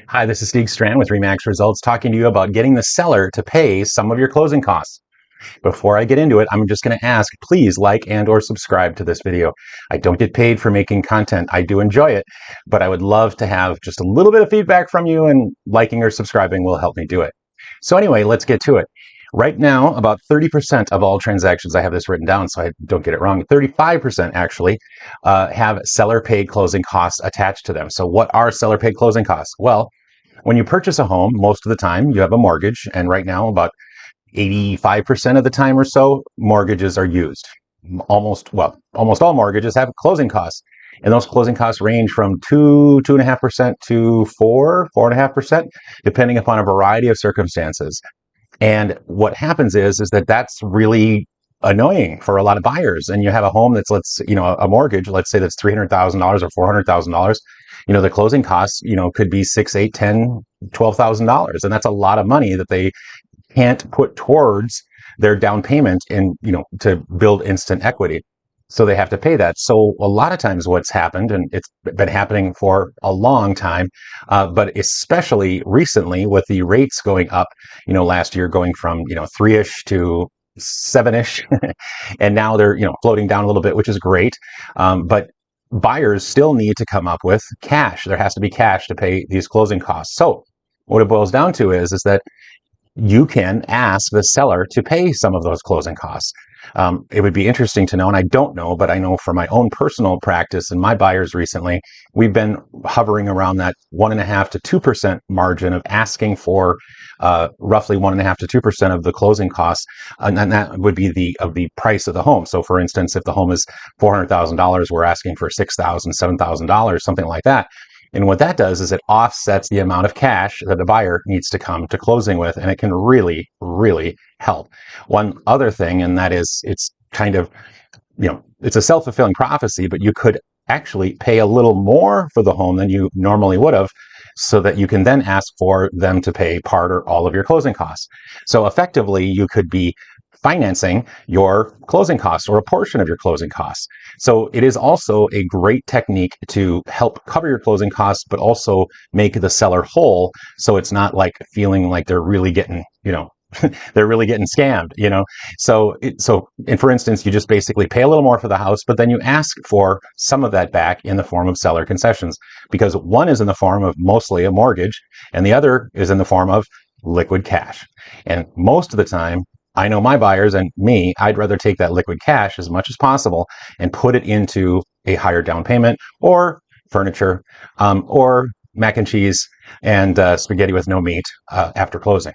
Hi, this is Stieg Strand with Remax Results talking to you about getting the seller to pay some of your closing costs. Before I get into it, I'm just going to ask, please like and or subscribe to this video. I don't get paid for making content. I do enjoy it, but I would love to have just a little bit of feedback from you, and liking or subscribing will help me do it. So anyway, let's get to it. Right now, about 30% of all transactions, I have this written down so I don't get it wrong, 35% actually have seller paid closing costs attached to them. So what are seller paid closing costs? Well, when you purchase a home, most of the time you have a mortgage, and right now about 85% of the time or so, mortgages are used. Almost all mortgages have closing costs. And those closing costs range from 2.5% to 4.5%, depending upon a variety of circumstances. And what happens is that that's really annoying for a lot of buyers. And you have a home that's, a mortgage, let's say that's $300,000 or $400,000. The closing costs, could be $6, 8, 10, $12,000. And that's a lot of money that they can't put towards their down payment to build instant equity. So they have to pay that. So a lot of times what's happened, and it's been happening for a long time, but especially recently with the rates going up, last year going from, 3-ish to 7-ish, and now they're, floating down a little bit, which is great. But buyers still need to come up with cash. There has to be cash to pay these closing costs. So what it boils down to is that you can ask the seller to pay some of those closing costs. It would be interesting to know, and I don't know, but I know from my own personal practice and my buyers recently, we've been hovering around that 1.5% to 2% margin of asking for roughly 1.5% to 2% of the closing costs, and that would be the price of the home. So, for instance, if the home is $400,000, we're asking for $6,000, $7,000, something like that. And what that does is it offsets the amount of cash that the buyer needs to come to closing with, and it can really, really help. One other thing, and that is it's kind of, it's a self-fulfilling prophecy, but you could actually pay a little more for the home than you normally would have, so that you can then ask for them to pay part or all of your closing costs. So effectively, you could be financing your closing costs or a portion of your closing costs. So it is also a great technique to help cover your closing costs, but also make the seller whole. So it's not like feeling like they're really getting, they're really getting scammed, and for instance, you just basically pay a little more for the house, but then you ask for some of that back in the form of seller concessions, because one is in the form of mostly a mortgage and the other is in the form of liquid cash. And most of the time, I know my buyers and me, I'd rather take that liquid cash as much as possible and put it into a higher down payment or furniture, or mac and cheese and spaghetti with no meat after closing.